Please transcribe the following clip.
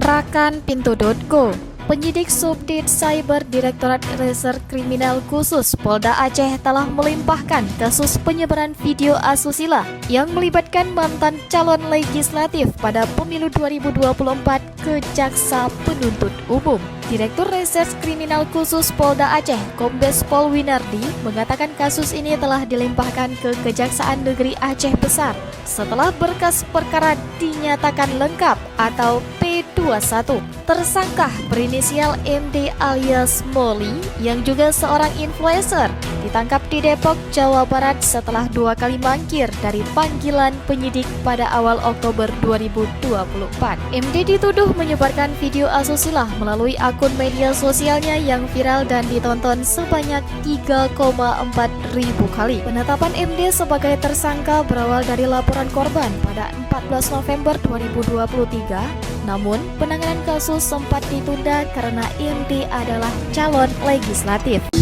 Rakan.Pintu.co. Penyidik Subdit Cyber Direktorat Reserse Kriminal Khusus Polda Aceh telah melimpahkan kasus penyebaran video asusila yang melibatkan mantan calon legislatif pada pemilu 2024 ke Jaksa Penuntut Umum. Direktur Reserse Kriminal Khusus Polda Aceh, Kombes Pol Winardi, mengatakan kasus ini telah dilimpahkan ke Kejaksaan Negeri Aceh Besar setelah berkas perkara dinyatakan lengkap atau P21. Tersangka berinisial MD alias Molly yang juga seorang influencer ditangkap di Depok, Jawa Barat setelah 2 kali mangkir dari panggilan penyidik pada awal Oktober 2024. MD dituduh menyebarkan video asusila melalui akun media sosialnya yang viral dan ditonton sebanyak 3,4 ribu kali. Penetapan MD sebagai tersangka berawal dari laporan korban pada 14 November 2023, namun penanganan kasus sempat ditunda karena MD adalah calon legislatif.